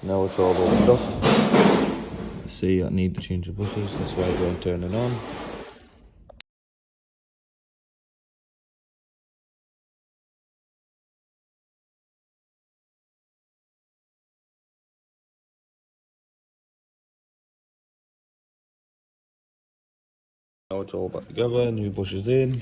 Now it's all opened up. See, I need to change the bushes. That's why I go and turn it on. Now it's all back together, new bushes in.